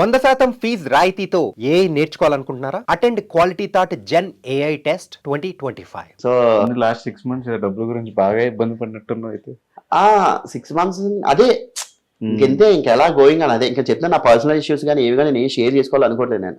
100% fees రాయితీతో ఏ నేర్చుకోవాలనుకుంటున్నారా? Attend quality thought gen AI test 2025. So last 6 months డబ్బుల గురించి బాగా ఇబ్బంది పడినట్టున్నావు అయితే. 6 months అదే ఇంకెంతే, ఇంకెలా గోయింగ్ అని అదే ఇంకా చెప్తున్నా. నా పర్సనల్ ఇష్యూస్ కానీ ఏవి కానీ నేను షేర్ చేసుకోవాలనుకోవట్లేదు. నేను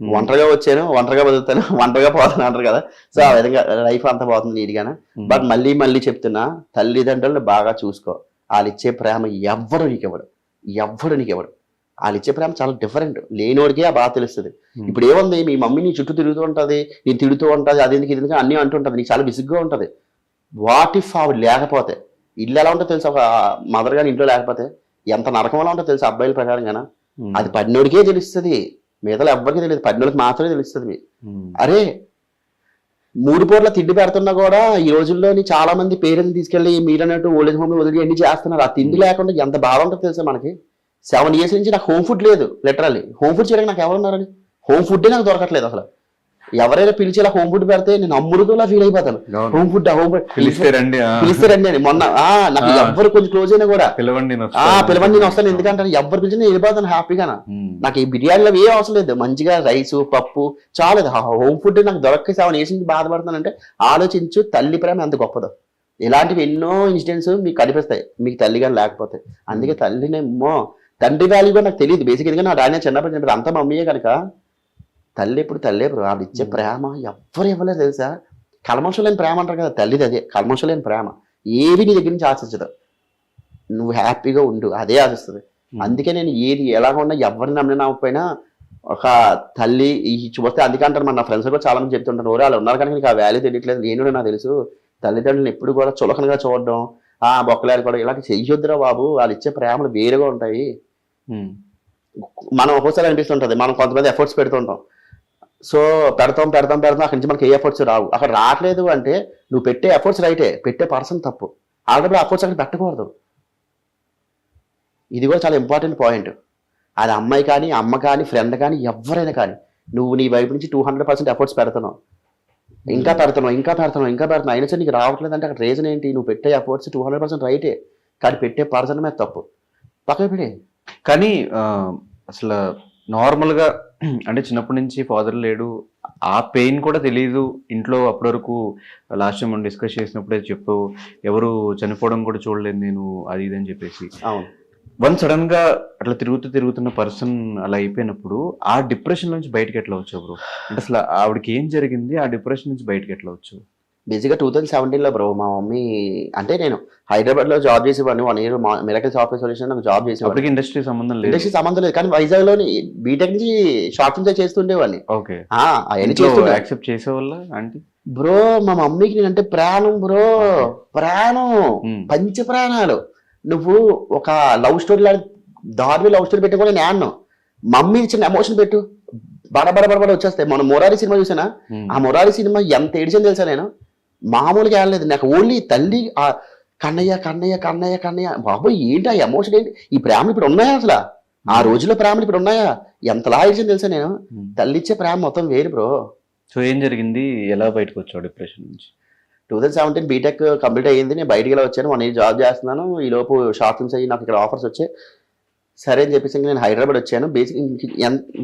ఒంటరిగా వచ్చాను, ఒంటరిగా బతుకుతాను, ఒంటరిగా పోతాను అంటారు కదా. సో ఆ విధంగా లైఫ్ అంతా పోతుంది నీట్గానే. బట్ మళ్ళీ చెప్తున్నా, తల్లిదండ్రులను బాగా చూసుకో. వాళ్ళు ఇచ్చే ప్రేమ ఎవ్వరు నీకెవడు, వాళ్ళు ఇచ్చే ప్రేమ చాలా డిఫరెంట్. లేనివాడికే ఆ బాగా తెలుస్తుంది. ఇప్పుడు ఏముంది, మీ మమ్మీ నీ చుట్టూ తిరుగుతూ ఉంటుంది, నేను తిడుతూ ఉంటుంది, అది ఎందుకు ఇది ఎందుకు అన్నీ అంటుంటుంది, నీకు చాలా విసుగ్గా ఉంటుంది. వాట్ ఇఫ్ ఆవిడ లేకపోతే ఇల్లు ఎలా ఉంటుందో తెలుసు. ఒక మదర్ గాని ఇంట్లో లేకపోతే ఎంత నరకం ఎలా ఉంటుందో తెలుసు అబ్బాయిల ప్రకారంగానా. అది పడినోడికే తెలుస్తుంది, మిగతా ఎవ్వరికీ తెలియదు, పడినోడికి మాత్రమే తెలుస్తుంది. అరే 3 పూట్ల తిండి పెడుతున్నా కూడా ఈ రోజుల్లోని చాలా మంది పేరెంట్స్ తీసుకెళ్లి మీరు అన్నట్టు ఓల్డేజ్ హోమ్ వదిలి అన్ని చేస్తున్నారు. ఆ తిండి లేకుండా ఎంత బాధ ఉంటుందో తెలుసా మనకి. 7 years నుంచి నాకు హోమ్ ఫుడ్ లేదు. లిటరల్లీ హోమ్ ఫుడ్ చేయడానికి నాకు ఎవరున్నారని, హోమ్ ఫుడ్డే నాకు దొరకట్లేదు అసలు. ఎవరైనా పిలిచి ఇలా హోమ్ ఫుడ్ పెడితే నేను అమృతంలా ఫీల్ అయిపోతాను. హోమ్ ఫుడ్ పిలిస్తే రండి అని. మొన్న నాకు ఎవ్వరు కొంచెం క్లోజ్ అయినా కూడా పిలవండి నేను వస్తాను, ఎందుకంటే ఎవరు పిలిచి నేను వెళ్ళిపోతాను హ్యాపీగా. నాకు ఈ బిర్యానీలో ఏ అవసరం లేదు, మంచిగా రైస్ పప్పు చాలు. హోమ్ ఫుడ్ నాకు దొరక్క 7 years నుంచి బాధపడుతానంటే ఆలోచించు తల్లి ప్రేమ ఎంత గొప్పదో. ఇలాంటివి ఎన్నో ఇన్సిడెంట్స్ మీకు కనిపిస్తాయి మీకు తల్లి కానీ లేకపోతే. అందుకే తల్లినేమో తండ్రి వాల్యూ కూడా నాకు తెలియదు బేసిక్. ఎందుకంటే నా డాడీ చిన్నప్పుడు చెప్పారు అంతా మమ్మీయే కనుక. తల్లి ఇప్పుడు తల్లే బ్రో. ఆవిడ ఇచ్చే ప్రేమ ఎవ్వరు ఇవ్వలేదు తెలుసా. కల్మషం లేని ప్రేమ అంటారు కదా, తల్లిది అదే కల్మషం లేని ప్రేమ. ఏవి నీ దగ్గర నుంచి ఆశించదు, నువ్వు హ్యాపీగా ఉండు అదే ఆశిస్తుంది. అందుకే నేను ఏది ఎలాగ ఉన్నా ఎవరిని నమ్మకపోయినా ఒక తల్లి చూస్తే అందుకే అంటారు. మన నా ఫ్రెండ్స్ కూడా చాలా మంది చెప్తుంటారు, ఓరే వాళ్ళు ఉన్నారు కనుక నీకు ఆ వాల్యూ తెలియట్లేదు. నేను కూడా నాకు తెలుసు తల్లిదండ్రులను ఎప్పుడు కూడా చులకనగా చూడడం, బొక్కలేరు కూడా ఇలాంటి చెయ్యొద్దురా బాబు. వాళ్ళు ఇచ్చే ప్రేమలు వేరుగా ఉంటాయి. మనం ఒక్కోసారి అనిపిస్తుంటది, మనం కొంతమంది ఎఫర్ట్స్ పెడుతుంటాం. సో పెడతాం అక్కడి నుంచి మనకి ఏ ఎఫర్ట్స్ రావు. అక్కడ రావట్లేదు అంటే నువ్వు పెట్టే ఎఫర్ట్స్ రైటే, పెట్టే పర్సన్ తప్పు. ఆల్రెడీ ఎఫర్ట్స్ అక్కడ పెట్టకూడదు. ఇది కూడా చాలా ఇంపార్టెంట్ పాయింట్. అది అమ్మాయి కానీ అమ్మ కానీ ఫ్రెండ్ కానీ ఎవరైనా కానీ, నువ్వు నీ వైపు నుంచి 200% ఎఫర్ట్స్ పెడుతున్నావు, ఇంకా పెడుతున్నావు అయినా సరే నీకు రావట్లేదు అంటే అక్కడ రీజన్ ఏంటి? నువ్వు పెట్టే ఎఫర్ట్స్ 200% రైటే, కానీ పెట్టే పర్సన్ మీద తప్పు. పక్కన పెడే. కానీ అసలు నార్మల్గా అంటే చిన్నప్పటి నుంచి ఫాదర్ లేడు, ఆ పెయిన్ కూడా తెలియదు ఇంట్లో. అప్పటి వరకు లాస్ట్ టైం మనం డిస్కస్ చేసినప్పుడే చెప్పు, ఎవరు చనిపోవడం కూడా చూడలేదు నేను, అది ఇది అని చెప్పేసి. అవును. సడన్ గా అట్లా తిరుగుతున్న పర్సన్ అలా అయిపోయినప్పుడు ఆ డిప్రెషన్ నుంచి బయటకి ఎట్లా వచ్చావు బ్రో? అంటే అసలు ఆవిడకి ఏం జరిగింది, ఆ డిప్రెషన్ నుంచి బయటకి ఎట్లా వచ్చావు? బేసిక్గా 2017లో బ్రో మా మమ్మీ, అంటే నేను హైదరాబాద్లో జాబ్ చేసేవాడిని 1 year మిరకల్ సాఫ్ట్వేర్ సొల్యూషన్ నాకు జాబ్ చేసేవాడిని. ఇండస్ట్రీ సంబంధం లేదు కానీ వైజాగ్లోని బీటెక్ నుంచి షార్ట్ ఫిల్మ్స్ చేస్తుండేవాడిని. ఓకే. అవన్నీ చేస్తుండే. Accept చేసేవాళ్ళ aunty? బ్రో మా మమ్మీకి నేనంటే ప్రాణం బ్రో, ప్రాణం, పంచ ప్రాణాలు. నువ్వు ఒక లవ్ స్టోరీ దారి లవ్ స్టోరీ పెట్టి కూడా నేను మమ్మీ చిన్న ఎమోషన్ పెట్టు బడబడ వచ్చేస్తాయి. మనం మొరారి సినిమా చూసానా, ఆ మొరారి సినిమా ఎంత ఏడిచని తెలుసా. నేను మామూలుగా వెళ్ళలేదు, నాకు ఓన్లీ తల్లి కన్నయ్య కన్నయ్య కన్నయ్య కన్నయ్య. బాబోయ్ ఏంటి ఆ ఎమోషన్, ఏంటి ఈ ప్రేమలు ఇప్పుడు ఉన్నాయా అసలు? ఆ రోజుల్లో ప్రేమలు ఇప్పుడు ఉన్నాయా? ఎంతలా ఏడిచని తెలుసా నేను. తల్లి ఇచ్చే ప్రేమ మొత్తం వేరు బ్రో. సో ఏం జరిగింది, ఎలా బయటకు వచ్చావు డిప్రెషన్ నుంచి? 2017 బీటెక్ కంప్లీట్ అయ్యింది. నేను బయటికి ఇలా వచ్చాను, 1 year జాబ్ చేస్తున్నాను. ఈ లోపు షార్ట్ ఫిల్మ్స్ అయ్యి నాకు ఇక్కడ ఆఫర్స్ వచ్చాయి. సరే అని చెప్పేసి నేను హైదరాబాద్ వచ్చాను. బేసిక్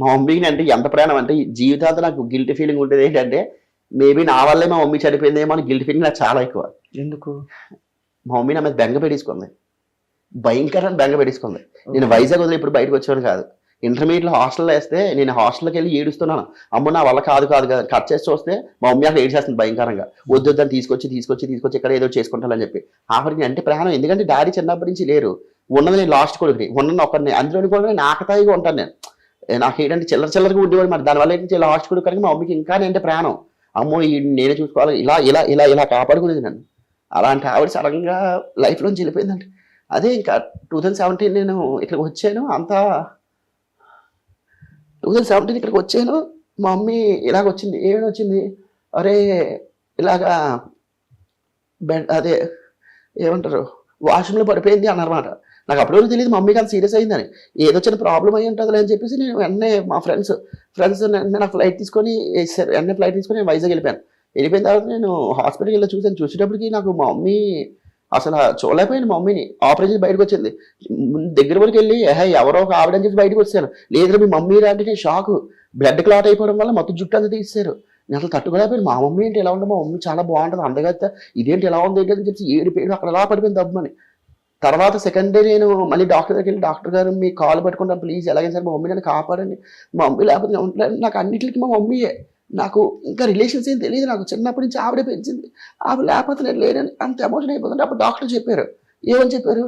మా మమ్మీకి అంటే ఎంత ప్రాణం అంటే జీవితాంతం నాకు గిల్టీ ఫీలింగ్ ఉంటుంది. ఏంటంటే మేబీ నా వల్లే మా మమ్మీ చనిపోయిందేమో అని గిల్టీ ఫీలింగ్ నాకు చాలా ఎక్కువ. ఎందుకు? మా మమ్మీ నా మీద బెంగ పెట్టేసుకుంది, భయంకరమైన బెంగ పెట్టేసుకుంది. నేను వైజాగ్ వదిలి ఇప్పుడు బయటకు వచ్చాను కాదు. ఇంటర్మీడియట్లో హాస్టల్లో వేస్తే నేను హాస్టల్కి వెళ్ళి ఏడుస్తున్నాను. అమ్మ నా వల్ల కాదు కట్ చేసి చూస్తే మా మమ్మీ అక్కడ ఏడ్చేస్తుంది భయంకరంగా. వద్దని తీసుకొచ్చి ఇక్కడ ఏదో చేసుకుంటానని చెప్పి. ఆఖరికి అంటే ప్రాణం. ఎందుకంటే డాడీ చిన్నప్పటి నుంచి లేరు, ఉన్నది నేను లాస్ట్ కొడుకుని, ఉన్నది ఒకరిని. అందులోని కూడా నేను ఆకతాయిగా ఉంటాను. నాకు ఏంటంటే చిల్లరగా ఉండేవాడు. మరి దానివల్ల ఏంటంటే లాస్ట్ కొడుకు కనుక మా మమ్మీకి ఇంకా అంటే ప్రాణం. అమ్మో నేనే చూసుకోవాలి, ఇలా కాపాడుకునేది నన్ను. అలాంటి ఆవిడ సడన్గా లైఫ్లోంచి వెళ్ళిపోయిందంటే అదే ఇంకా 2017 నేను ఇక్కడికి వచ్చాను. అంతా 2017 ఇక్కడికి వచ్చాను. మా మమ్మీ ఇలాగ వచ్చింది. ఏమైనా వచ్చింది, అరే ఇలాగా అదే ఏమంటారు వాష్రూమ్లో పడిపోయింది అన్నమాట. నాకు అప్పటివరకు తెలియదు మమ్మీకి అంత సీరియస్ అయిందని. ఏదో చిన్న ప్రాబ్లం అయ్యి ఉంటుంది అని చెప్పేసి నేను వెంటనే మా ఫ్రెండ్స్ నాకు ఫ్లైట్ తీసుకొని నేను వైజాగ్ వెళ్ళిపోయాను. వెళ్ళిపోయిన తర్వాత నేను హాస్పిటల్కి వెళ్ళి చూసాను. చూసేటప్పటికి నాకు మా మమ్మీ అసలు చూడలేకపోయాను మా మమ్మీని. ఆపరేషన్ బయటకు వచ్చింది, దగ్గర వరకు వెళ్ళి ఎవరో ఒక ఆవిడని చెప్పి బయటకు వచ్చాను. లేదు మీ మమ్మీ అంటే షాక్, బ్లడ్ క్లాట్ అయిపోవడం వల్ల మొత్తం జుట్టు అంతా తీసేశారు. నేను అసలు తట్టుకోలేకపోయాను. మా మమ్మీ ఏంటి ఎలా ఉండదు, మా మమ్మీ చాలా బాగుంటుంది అందగత్త, ఇదేంటి ఎలా ఉంది ఏంటి అని చెప్పి ఏడిపోయాడు. అక్కడ ఎలా పడిపోయింది దబ్బని. తర్వాత సెకండ్ డే నేను మళ్ళీ డాక్టర్ దగ్గరికి వెళ్ళి, డాక్టర్ గారు మీ కాల్ పట్టుకుంటాను ప్లీజ్, ఎలాగైనా సరే మా మమ్మీ నన్ను కాపాడండి, మా మమ్మీ లేకపోతే నేను ఉండలేదు. నాకు అన్నింటికి మా మమ్మీయే, నాకు ఇంకా రిలేషన్స్ ఏం తెలియదు, నాకు చిన్నప్పటి నుంచి ఆవిడే పెంచింది, ఆవిడ లేకపోతే నేను లేనని అంత ఎమోషన్ అయిపోతుంది. అప్పుడు డాక్టర్ చెప్పారు, ఏమని చెప్పారు,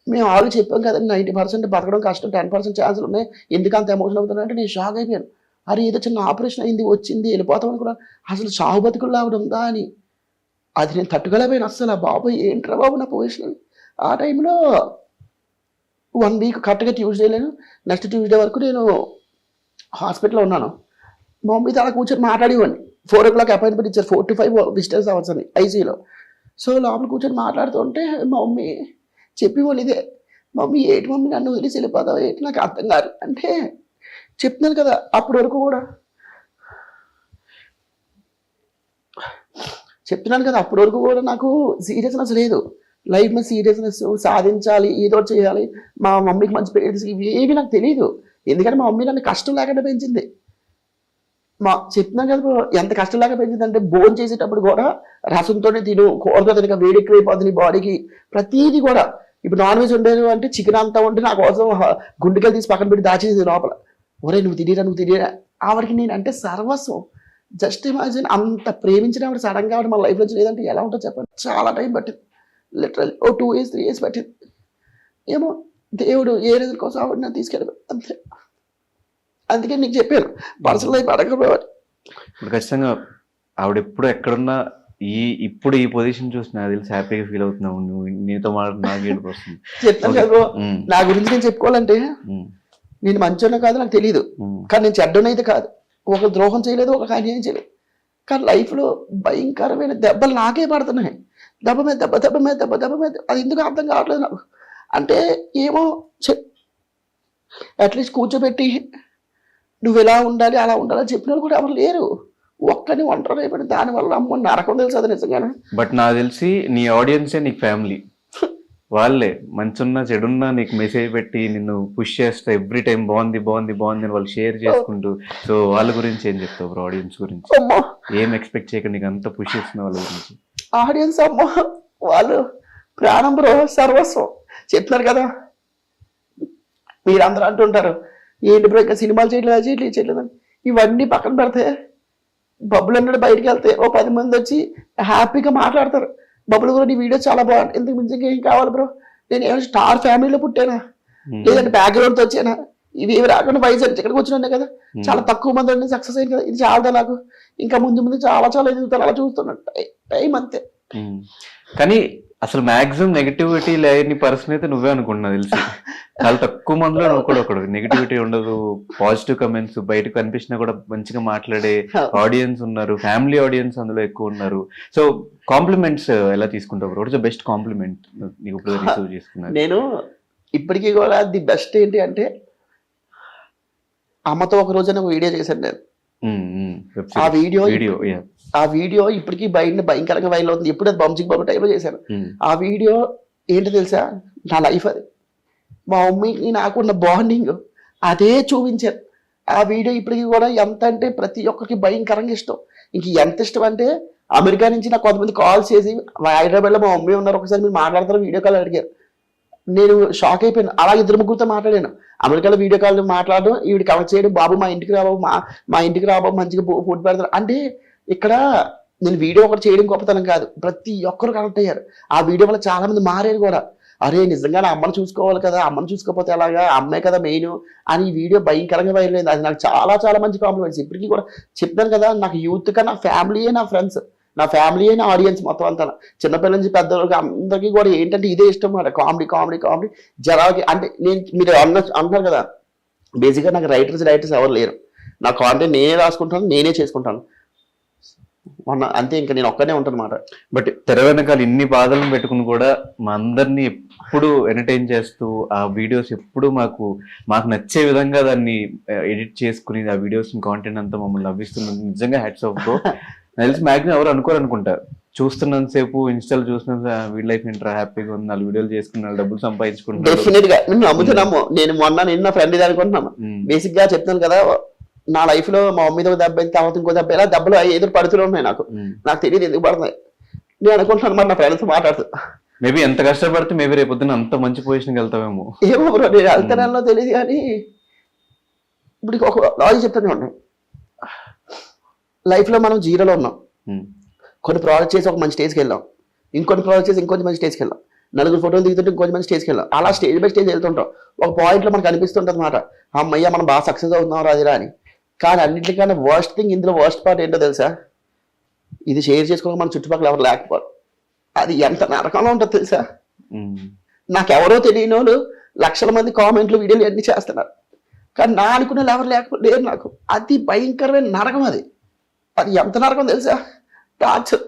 మేము ఆల్రెడీ చెప్పాం కదండి 90% బతకడం కష్టం, 10% ఛాన్సులు ఉన్నాయి, ఎందుకు అంత ఎమోషన్ అవుతున్నా అంటే నేను షాక్ అయిపోయాను. అరే ఏదో చిన్న ఆపరేషన్ అయింది, వచ్చింది, వెళ్ళిపోతాం అనుకున్నా, అసలు సాగు బతుకుల్లో ఆవిడ ఉందా అని. అది నేను తట్టుకోలేకపోయాను అస్సలు. బాబు ఏంట్రా బాబు నా పొజిషన్. ఆ టైంలో 1 వీక్ కరెక్ట్గా ట్యూస్డే లేను, నెక్స్ట్ ట్యూస్డే వరకు నేను హాస్పిటల్లో ఉన్నాను. మా మమ్మీ అలా కూర్చొని మాట్లాడేవాడిని. 4 o'clock అపాయింట్మెంట్ ఇచ్చారు, 4 to 5 విజిటర్స్ అవర్స్ అని ఐసీయూలో. సో లోపల కూర్చొని మాట్లాడుతుంటే మా మమ్మీ చెప్పేవాళ్ళు ఇదే, మమ్మీ ఏంటి మమ్మీ నన్ను వదిలేసి వెళ్ళిపోతావు ఏంటి, నాకు అర్థం కాదు అంటే చెప్తున్నాను కదా. అప్పటి వరకు కూడా చెప్తున్నాను కదా, అప్పటి వరకు కూడా నాకు సీరియస్నెస్ లేదు, లైఫ్ మీద సీరియస్నెస్, సాధించాలి, ఏదో చేయాలి, మా మమ్మీకి మంచి పేరు, ఇవేవి నాకు తెలియదు. ఎందుకంటే మా మమ్మీ నన్ను కష్టం లేకుండా పెంచింది. చెప్తున్నాను కదా బ్రో, ఎంత కష్టం లేక పెంచింది అంటే భోజనం చేసేటప్పుడు కూడా రసంతోనే తిను, కూరతో తినక వేడి ఎక్కువైపోతుంది బాడీకి, ప్రతిదీ కూడా. ఇప్పుడు నాన్ వెజ్ ఉండేది అంటే చికెన్ అంతా ఉంటే నా కోసం గుండెకాయలు తీసి పక్కన పెట్టి దాచేది లోపల. ఒరే నువ్వు తినేరా ఆవిడకి నేను అంటే సర్వస్వం. జస్ట్ ఇమాజిన్, అంత ప్రేమించిన ఆవిడ సడన్గా ఆవిడ మన లైఫ్లో లేదంటే ఎలా ఉంటుందో చెప్పండి. చాలా టైం పట్టింది, లిటరల్ 2 years 3 years పట్టింది. ఏమో దేవుడు ఏ రీజన్ కోసం ఆవిడ నన్ను తీసుకెళ్ళిపోయి అంతే. అందుకే నీకు చెప్పాను పర్సనల్ లైఫ్ అడగబోవాలి. ఇప్పుడు ఖచ్చితంగా ఆవిడ ఎప్పుడు ఎక్కడున్నా ఇప్పుడు ఈ పొజిషన్ చూసి నాకు తెలిసి హ్యాపీగా ఫీల్ అవుతున్నావు నువ్వు, నీతో నాకు ఏడుపు వస్తుంది. చెప్తాను కదా బ్రో, నా గురించి నేను చెప్పుకోవాలంటే నేను మంచోనో కాదు నాకు తెలియదు, కానీ నేను చెడ్డనైతే కాదు, ఒక ద్రోహం చేయలేదు, ఒక అన్యాయం చేయలేదు. కానీ లైఫ్లో భయంకరమైన దెబ్బలు నాకే పడుతున్నాయి, దెబ్బ మీద దెబ్బ, దెబ్బ మీద దెబ్బ, దెబ్బ మీద. అది ఎందుకు అర్థం కావట్లేదు నాకు. అంటే ఏమో అట్లీస్ట్ కూర్చోబెట్టి నువ్వు ఎలా ఉండాలి అలా ఉండాలని చెప్పిన వాళ్ళు కూడా ఎవరు లేరు. ఒక్కని ఒంటరి అయిపోయి దానివల్ల అమ్మ నరకం తెలుసు అది నిజంగానే. బట్ నాకు తెలిసి నీ ఆడియన్సే నీకు ఫ్యామిలీ, వాళ్ళే మంచున్నా చెడున్నా నీకు మెసేజ్ పెట్టి నిన్ను పుష్ చేస్తా ఎవ్రీ టైం, బాగుంది బాగుంది బాగుంది అని వాళ్ళు షేర్ చేసుకుంటూ. సో వాళ్ళ గురించి ఏం చెప్తావు బ్రో, ఆడియన్స్ గురించి ఏం ఎక్స్పెక్ట్ చేయకుండా నీకు అంత పుష్ చేస్తున్న వాళ్ళ గురించి? ఆడియన్స్ అమ్మ వాళ్ళు ప్రాణం బ్రో, సర్వస్వం. చెప్తున్నారు కదా మీరందరూ అంటుంటారు ఏంటి బ్రో ఇంకా సినిమాలు చేయట్లేదు. ఇవన్నీ పక్కన పెడితే బబ్బులు అన్నాడు బయటకు వెళ్తే ఓ 10 మంది వచ్చి హ్యాపీగా మాట్లాడతారు, బబ్బులు కూడా నీ వీడియో చాలా బాగుంది, ఇంతకు మించి ఏం కావాలి బ్రో, నేను ఏమైనా స్టార్ ఫ్యామిలీలో పుట్టానా లేదంటే బ్యాక్గ్రౌండ్తో వచ్చానా, ఇవి ఏమి రాకుండా వైజాగ్ ఇక్కడికి వచ్చినా కదా, చాలా తక్కువ మంది సక్సెస్ అయింది కదా, ఇది చాలా నాకు ఇంకా ముందు చాలా ఎదుగుతాను అలా చూస్తున్నాను టైం అంతే. కానీ అసలు మాక్సిమం నెగిటివిటీ లేని పర్సన్ అయితే నువ్వే అనుకుంటున్నా తెలిసి. చాలా తక్కువ మందిలో నువ్వు కూడా ఒకడు, నెగిటివిటీ ఉండదు, పాజిటివ్ కమెంట్స్ బయటకు కనిపించినా కూడా మంచిగా మాట్లాడే ఆడియన్స్ ఉన్నారు, ఫ్యామిలీ ఆడియన్స్ అందులో ఎక్కువ ఉన్నారు. సో కాంప్లిమెంట్స్ ఎలా తీసుకుంటావు? What is the best compliment నీకు ఇప్పుడు రిసీవ్ చేసుకున్నా? నేను ఇప్పటికీ కూడా ది బెస్ట్ ఏంటి అంటే, అమ్మతో ఒక రోజు నాకు వీడియో చేశాను నేను. ఆ వీడియో ఇప్పటికీ భయంకరంగా వైరల్ అవుతుంది. ఎప్పుడు అది బంజింగ్ బాబు టైంలో చేశాను. ఆ వీడియో ఏంటో తెలుసా, నా లైఫ్ అది, మా మమ్మీకి నాకున్న బాండింగ్ అదే చూపించాను. ఆ వీడియో ఇప్పటికీ కూడా ఎంత అంటే ప్రతి ఒక్కరికి భయంకరంగా ఇష్టం. ఇంక ఎంత ఇష్టం అంటే అమెరికా నుంచి నాకు కొంతమంది కాల్ చేసి, హైదరాబాద్లో మా మమ్మీ ఉన్నారు, ఒకసారి మీరు మాట్లాడతారు వీడియో కాల్ అడిగారు. నేను షాక్ అయిపోయాను. అలా 2-3 మాట్లాడాను. అమెరికాలో వీడియో కాల్ మాట్లాడడం, ఈవిడ కనెక్ట్ చేయడం, బాబు మా ఇంటికి రాబాబు, మా ఇంటికి రాబాబు మంచిగా ఫుడ్ పెడతారు అంటే. ఇక్కడ నేను వీడియో ఒకటి చేయడం గొప్పతనం కాదు, ప్రతి ఒక్కరు కనెక్ట్ అయ్యారు. ఆ వీడియో వల్ల చాలా మంది మారారు కూడా. అరే నిజంగానే అమ్మను చూసుకోవాలి కదా, అమ్మను చూసుకోకపోతే ఎలాగా, అమ్మే కదా మెయిన్ అని ఈ వీడియో భయంకరంగా వైరల్ అయింది. అది నాకు చాలా మంచి కాంప్లిమెంట్స్. ఇప్పటికీ కూడా చెప్తాను కదా, నాకు యూత్ కన్నా నా ఫ్యామిలీయే నా ఫ్రెండ్స్, నా ఫ్యామిలీ అయిన ఆడియన్స్ మొత్తం అంతా, చిన్నపిల్లల నుంచి పెద్దవాళ్ళకి అందరికీ కూడా ఏంటంటే ఇదే ఇష్టం అన్నమాట. కామెడీ జనాలకి అంటే మీరు అంటున్నారు కదా, బేసిక్గా నాకు రైటర్స్ ఎవరు లేరు. నా కాంటెంట్ నేనే రాసుకుంటాను, నేనే చేసుకుంటాను అంతే. ఇంకా నేను ఒక్కనే ఉంటాను అన్నమాట. బట్ తెర వెనకాల ఇన్ని బాధలను పెట్టుకుని కూడా మా అందరినీ ఎప్పుడు ఎంటర్టైన్ చేస్తూ ఆ వీడియోస్ ఎప్పుడు మాకు నచ్చే విధంగా దాన్ని ఎడిట్ చేసుకుని ఆ వీడియోస్ కాంటెంట్ అంతా మమ్మల్ని నవ్విస్తున్నది నిజంగా హ్యాట్స్ ఆఫ్ బ్రో. తెలిసి మ్యాక్సిమం ఎవరు అనుకోరు అనుకుంటా, చూస్తున్నంతసేపు ఇన్స్టాల్ చూస్తున్న వీడి లైఫ్ ఏంట్రా హ్యాపీగా ఉంది, 4 వీడియోలు చేసుకున్నాడు, డబ్బులు సంపాదించుకుంటున్నాడు. డెఫినెట్ గా నువ్వు నమ్ముతున్నాము. నేను నిన్న ఫ్రెండ్ అనుకుంటున్నాను. బేసిక్ గా చెప్తాను కదా, నా లైఫ్ లో మా మమ్మీతో దెబ్బ తర్వాత ఇంకో దెబ్బ ఇలా దెబ్బలు ఎదురు పడుతూనే ఉన్నాయి. నాకు తెలియదు ఎందుకు పడుతున్నాయి. నేను అనుకుంటున్నాను మరి నా ఫ్రెండ్స్ మాట్లాడుతూ మేబీ ఎంత కష్టపడితే మేబీ రేపొద్దున అంత మంచి పొజిషన్కి వెళ్తావేమో. ఏమో బ్రో, నేను వెళ్తానో తెలియదు. కానీ ఇప్పుడు ఒక లాజిక్ చెప్తానే ఉన్నాను. లైఫ్ లో మనం జీరోలో ఉన్నాం. కొన్ని ప్రాజెక్ట్ చేసి ఒక మంచి స్టేజ్కి వెళ్ళాం, ఇంకొన్ని ప్రాజెక్ట్ చేసి ఇంకొంచెం మంచి స్టేజ్కి వెళ్ళాం, 4 ఫోటోలు దిగుతుంటే ఇంకొంచెం మంచి స్టేజ్కి వెళ్ళాం. అలా స్టేజ్ బై స్టేజ్ వెళ్తుంటాం. ఒక పాయింట్ లో మనకు అనిపిస్తుంటది అన్నమాట, అమ్మయ్య మనం బాగా సక్సెస్ అవుతున్నాం రాజురా అని. కానీ అన్నింటికన్నా వర్స్ట్ థింగ్ ఇందులో వర్స్ట్ పార్ట్ ఏంటో తెలుసా? ఇది షేర్ చేసుకోవడం మన చుట్టుపక్కల ఎవరు లేకపోవడం. అది ఎంత నరకంలో ఉంటుందో తెలుసా? నాకెవరో తెలియని వాళ్ళు లక్షల మంది కామెంట్లు వీడియోలు అన్ని చేస్తున్నారు, కానీ నా అనుకునే వాళ్ళు ఎవరు లేరు నాకు. అది భయంకరమైన నరకం. అది ఎంత నరకం తెలుసా? టార్చర్.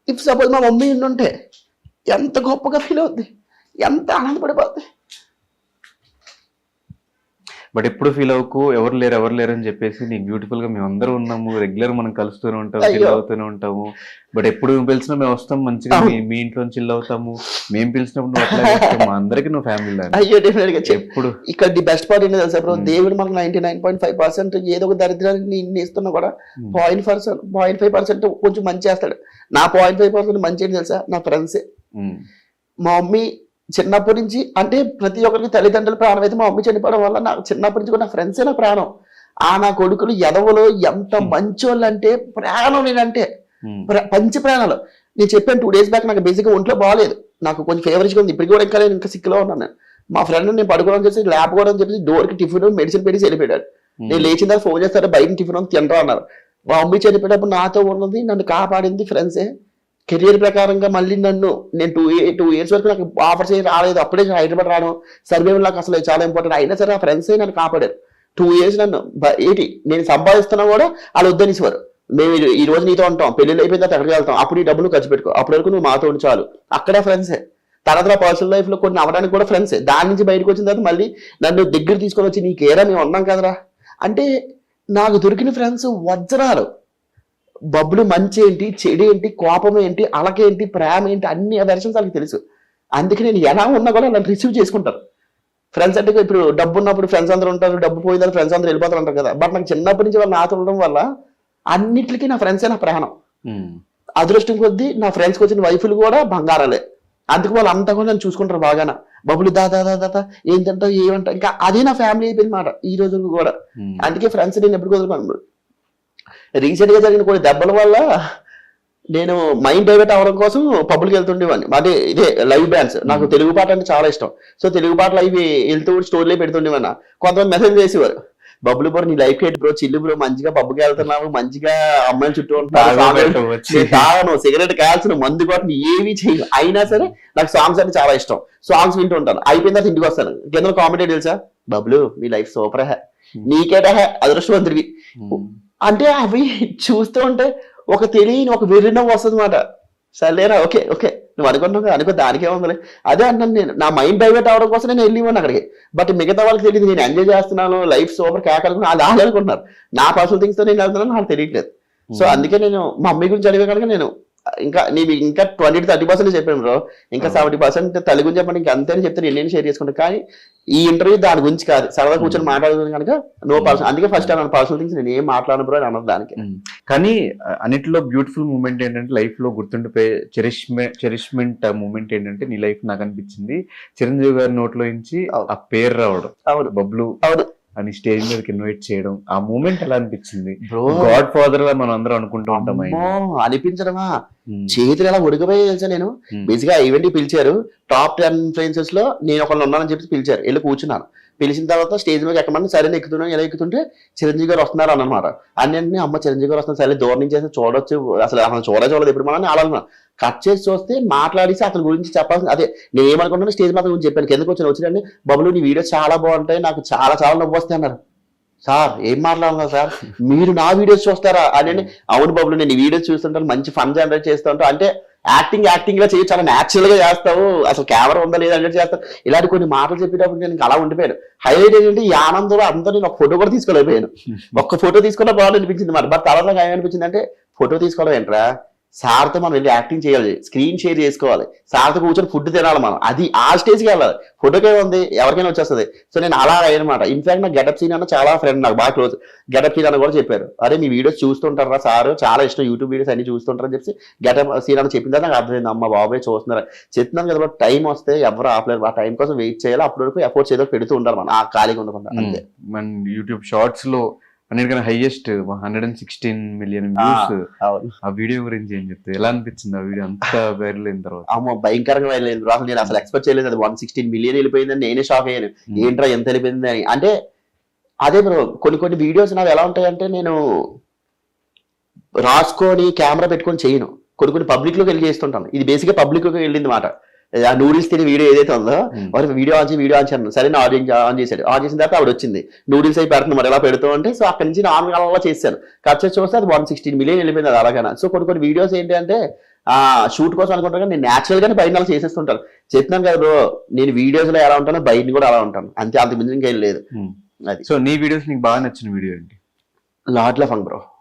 ఇఫ్ సపోజ్ మా మమ్మీ ఉంటే ఎంత గొప్పగా ఫీల్ అవుద్ది, ఎంత ఆనందపడిపోద్ది. బట్ ఎప్పుడు ఫీల్ అవ్వకు ఎవరు లేరు అని చెప్పేసి నీకు బ్యూటిఫుల్ గా మేము అందరూ ఉన్నాము, రెగ్యులర్ మనం కలుస్తూనే ఉంటాము, చిల్ అవుతూనే ఉంటాము. బట్ ఎప్పుడు నువ్వు పిలిచినా మేము వస్తాం, మంచిగా మీ ఇంట్లో చిల్ అవుతాము. మేము పిలిచినప్పుడు నువ్వు అట్లా మా అందరికి నువ్వు ఫ్యామిలీ. అయ్యో డెఫినెట్ గా ఎప్పుడు ఇక్కడ ది బెస్ట్ పార్ట్ ఏంటో తెలుసా బ్రో? దేవుడు మనకు 99.5% ఏదో ఒక దరిద్రాన్ని ఇస్తున్నా కూడా 0.5% కొంచెం మంచి చేస్తాడు. నా 0.5% మంచి ఏంటి తెలుసా? నా ఫ్రెండ్సే. మా మమ్మీ చిన్నప్పటి నుంచి, అంటే ప్రతి ఒక్కరికి తల్లిదండ్రుల ప్రాణం అయితే మా మమ్మీ చనిపోవడం వల్ల నాకు చిన్నప్పటి నుంచి కూడా నా ఫ్రెండ్సే నా ప్రాణం. నా కొడుకులు ఎదవలో ఎంత మంచోళ్ళు అంటే ప్రాణం. నేనంటే పంచి ప్రాణాలు. నేను చెప్పాను 2 days బ్యాక్ నాకు బేసిక్గా ఒంట్లో బాగాలేదు, నాకు కొంచెం ఫేవరేజ్గా ఉంది. ఇప్పటికి కూడా ఇంకా సిక్లో ఉన్నాను నేను. మా ఫ్రెండ్ నేను పడుకోవడం చేసి ల్యాబ్ కూడా అని చెప్పేసి డోర్కి టిఫిన్ మెడిసిన్ పెట్టి వెళ్ళిపోయాడు. నేను లేచిన తర్వాత ఫోన్ చేస్తాడు, బయట టిఫిన్ తింటా అన్నారు. మా మమ్మీ చనిపోయేటప్పుడు నాతో ఉన్నది, నన్ను కాపాడింది ఫ్రెండ్సే. కెరియర్ ప్రకారంగా మళ్ళీ నేను 2 years వరకు నాకు ఆఫర్స్ ఏం రాలేదు. అప్పుడే హైదరాబాద్ రావడం, సర్వైవల్ నాకు అసలు చాలా ఇంపార్టెంట్. అయినా సరే ఆ ఫ్రెండ్సే నన్ను కాపాడారు. 2 years నన్ను నేను సంపాదిస్తున్నా కూడా వాళ్ళు వద్దనిసేవారు. మేము ఈ రోజు నీతో ఉంటాం, పెళ్ళిళ్ళు అయిపోయిన తర్వాత ఎక్కడికి వెళ్తాం, అప్పుడు ఈ డబ్బులు ఖర్చు పెట్టుకో, అప్పటి వరకు నువ్వు మాతో ఉండి చాలు. అక్కడ ఫ్రెండ్సే. తర్వాత నా పర్సనల్ లైఫ్ లో కొన్ని అవ్వడానికి కూడా ఫ్రెండ్సే. దాని నుంచి బయటకు వచ్చిన తర్వాత మళ్ళీ నన్ను దగ్గర తీసుకొని వచ్చి నీకేరా మేము ఉన్నాం కదరా అంటే నాకు దొరికిన ఫ్రెండ్స్ వజ్రాలు. బబ్బులు మంచి ఏంటి, చెడు ఏంటి, కోపం ఏంటి, అలకేంటి, ప్రేమ ఏంటి, అన్ని వెర్షన్స్ వాళ్ళకి తెలుసు. అందుకే నేను ఎలా ఉన్నా కూడా నన్ను రిసీవ్ చేసుకుంటారు. ఫ్రెండ్స్ అంటే ఇప్పుడు డబ్బు ఉన్నప్పుడు ఫ్రెండ్స్ అందరూ ఉంటారు, డబ్బు పోయిందని ఫ్రెండ్స్ అందరూ వెళ్ళిపోతారు అంటారు కదా. బట్ నాకు చిన్నప్పటి నుంచి వాళ్ళు నాతో ఉండడం వల్ల అన్నిటికీ నా ఫ్రెండ్సే నా ప్రాణం. అదృష్టం కొద్దీ నా ఫ్రెండ్స్కి వచ్చిన వైఫులు కూడా బంగారాలే. అందుకు వాళ్ళు అంతా కూడా నన్ను చూసుకుంటారు బాగాన. బబ్బులు దాదా ఏంటంటావు ఏమంటా, ఇంకా అదే నా ఫ్యామిలీ అయిపోయింది మాట ఈ రోజు కూడా. అందుకే ఫ్రెండ్స్ నేను ఎప్పుడు వదులుకోను. రీసెంట్ గా జరిగిన కొన్ని దెబ్బల వల్ల నేను మైండ్ డైవర్ట్ అవ్వడం కోసం పబ్లిక్ వెళ్తుండేవాడిని. అదే ఇదే లైవ్ బ్యాండ్స్. నాకు తెలుగు పాట అంటే చాలా ఇష్టం. సో తెలుగు పాటలు అవి వెళ్తూ స్టోరీలో పెడుతుండేవాడిని. కొంతమంది మెసేజ్ చేసేవారు, బబ్బులు బ్రో నీ లైఫ్ ఏంటి బ్రో, చిల్లు బ్రో, మంచిగా పబ్కి వెళ్తున్నావు, మంచిగా అమ్మాయిల చుట్టూ ఉంటాను, సిగరెట్ కాల్సిన, మందు కొట్టిన, ఏవి చేయను. అయినా సరే నాకు సాంగ్స్ అంటే చాలా ఇష్టం. సాంగ్స్ వింటూ ఉంటాను. అయిపోయిన తర్వాత ఇంటికి వస్తాను. కింద కామెంట్ తెలుసా, బబ్బులు నీ లైఫ్ సూపర్ హే, నీకేట హే, అదృష్టవంతుడివి అంటే అవి చూస్తూ ఉంటే ఒక తెలియని ఒక వెర్రినవ్వు వస్తుంది మాట. సరేరా ఓకే నువ్వు అనుకో దానికే ఉందిలే. అదే అన్నాను నేను. నా మైండ్ డైవర్ట్ అవడం కోసం నేను వెళ్ళివ్వను అక్కడికి. బట్ మిగతా వాళ్ళకి తెలియదు నేను ఎంజాయ్ చేస్తున్నాను, లైఫ్ సూపర్ కేకలుకున్నా అది వాళ్ళు అనుకుంటున్నారు. నా పర్సనల్ థింగ్స్ తో నేను వెళ్తున్నాను, నాకు తెలియట్లేదు. సో అందుకే నేను మా మమ్మీ గురించి అడిగే కనుక నేను ఇంకా 20-30% చెప్పాను బ్రో. ఇంకా 70% తల్లి గురించి చెప్పండి, ఇంకా అంతే చెప్తాను, ఎన్ని షేర్ చేసుకుంటాను. కానీ ఈ ఇంటర్వ్యూ దాని గురించి కాదు, సరదా కూర్చొని మాట్లాడుతుంది కనుక నో పర్సనల్. అందుకే ఫస్ట్ టైం పర్సనల్ థింగ్స్ నేను ఏం మాట్లాడను బ్రో అని అన్నది దానికి. కానీ అన్నిటిలో బ్యూటిఫుల్ మూమెంట్ ఏంటంటే, లైఫ్ లో గుర్తుండిపోయే చెరిష్మెంట్ మూమెంట్ ఏంటంటే, నీ లైఫ్ నాకు అనిపించింది చిరంజీవి గారి నోట్లో నుంచి ఆ పేరు రావడం. అవును, బబ్లు అని స్టేజ్ మీదకి ఇన్వైట్ చేయడం, ఆ మూమెంట్ ఎలా అనిపించింది? గాడ్ ఫాదర్ గా మనం అందరం అనుకుంటూ ఉంటాం. అనిపించడమా, చేతులు ఎలా ఉడికిపోయి తెలుసా. నేను బేసిక్ గా ఈవెంట్ పిలిచారు, టాప్ 10 ఇన్ఫ్లుయెన్సర్స్ లో నేను ఒకళ్ళు ఉన్నానని చెప్పి పిలిచారు. వెళ్ళి కూర్చున్నాను. పిలిచిన తర్వాత స్టేజ్ మీద ఎక్కమని సరే ఎక్కుతున్నాను. ఎలా ఎక్కుతుంటే చిరంజీవి గారు వస్తున్నారు అన్నమాట. అన్నింటినీ అమ్మ చిరంజీవి గారు వస్తున్నారు, సరే దూరం నుంచి చూడొచ్చు, అసలు చూడలేదు ఎప్పుడు మనం అలా కట్ చేసి చూస్తే మాట్లాడేసి అతని గురించి చెప్పాల్సింది. అదే నేను ఏమనుకుంటున్నా, స్టేజ్ మీద గురించి చెప్పాను. కిందకు వచ్చినండి, బబ్బులు నీ వీడియోస్ చాలా బాగుంటాయి, నాకు చాలా నవ్వు వస్తాయి అన్నారు. సార్ ఏం మాట్లాడుతున్నారు సార్, మీరు నా వీడియోస్ చూస్తారా అని. అవును బబ్బులు, నేను ఈ వీడియోస్ చూస్తుంటాను, మంచి ఫన్ జనరేట్ చేస్తూ ఉంటాను. అంటే యాక్టింగ్ గా చేయొచ్చు, చాలా న్యాచురల్ గా చేస్తావు, అసలు కెమెరా ఉందా లేదా అంటే చేస్తావు. ఇలాంటి కొన్ని మాటలు చెప్పేటప్పుడు నేను అలా ఉండిపోయాను. హైలైట్ ఏంటంటే ఈ ఆనందంలో అంతా నేను ఒక ఫోటో కూడా తీసుకోలేకపోయాను. ఒక్క ఫోటో తీసుకున్నా బాగుంది అనిపించింది మాట. బట్ తర్వాత ఏమనిపించింది అంటే, ఫోటో తీసుకోవడం ఏంట్రా, సార్తో మనం వెళ్ళి యాక్టింగ్ చేయాలి, స్క్రీన్ షేర్ చేసుకోవాలి, సార్తో కూర్చొని ఫుడ్ తినాలి మనం, అది ఆ స్టేజ్కి వెళ్ళాలి. ఫోటోకే ఉంది ఎవరికైనా వచ్చేస్తుంది. సో నేను అలా అయ్యనమాట. ఇన్ఫాక్ట్ నాకు గెటప్ సీన్ అన్న చాలా ఫ్రెండ్, నాకు బాగా క్లోజ్. గెటప్ సీన్ అన్న కూడా చెప్పారు, అరే మీ వీడియోస్ చూస్తుంటారా సార్, చాలా ఇష్టం యూట్యూబ్ వీడియోస్ అన్ని చూస్తుంటారని చెప్పి గెటప్ సీన్ అని చెప్పిన తర్వాత నాకు అర్థమైంది, అమ్మ బాబాయ్ చూస్తున్నారు. చెప్తున్నాను కదా, టైం వస్తే ఎవరు ఆపలేరు, ఆ టైం కోసం వెయిట్ చేయాలి. అప్పటి వరకు ఎఫర్ట్స్ ఏదో పెడుతూ ఉండాలి మనం, ఆ ఖాళీగా ఉండకుండా అంతే. మన యూట్యూబ్ షార్ట్స్ లో అన్నిటికన్నా హైయెస్ట్ 116 మిలియన్ వ్యూస్. అవును. ఆ వీడియో గురించి ఏం చెప్తే ఎలా అనిపించింది ఆ వీడియో అంత వైరల్ అయిన తర్వాత? అమ్మో భయంకరంగా వెళ్ళలేదు అసలు, నేను అసలు ఎక్స్పెక్ట్ చేయలేదు అది 116 మిలియన్ వెళ్ళిపోయిందని. నేనే షాక్ అయ్యాను, ఏంట్రా ఎంత వెళ్ళిపోయింది అని. అంటే అదే బ్రో, కొన్ని వీడియోస్ నాకు ఎలా ఉంటాయంటే, నేను రాసుకొని కెమెరా పెట్టుకొని చేయను, కొన్ని పబ్లిక్ లోకి వెళ్ళి చేస్తుంటాను. ఇది బేసిక్ గా పబ్లిక్ లోకి వెళ్ళింది మాట. ఆ నూడిల్స్ తిని వీడియో ఏదైతే ఉందో, వాడు వీడియో ఆన్ చేయను, సరే నా ఆన్ చేశాడు. ఆన్ చేసిన తర్వాత ఆవిడ వచ్చింది, నూడిల్స్ అయి పెడుతుంది మరి ఎలా పెడుతూ అంటే, సో అక్కడి నుంచి నార్మల్ అలా చేశాను. కట్ చేసి చూస్తే అది 116 మిలియన్ వెళ్ళిపోయింది అది అలాగైనా. సో కొన్ని వీడియోస్ ఏంటి అంటే, షూట్ కోసం అనుకుంటాను కానీ నేను న్యాచురల్ గానే బయట అలా చేసేస్తుంటాను. చెప్తున్నాను కదా బ్రో, నేను వీడియోస్ లో ఎలా ఉంటానో బయట కూడా అలా ఉంటాను అంతే, అంత మించి ఇంకేం లేదు. అది సో నీ వీడియోస్ నీకు బాగా నచ్చిన వీడియో ఏంటి? Lord of fun bro.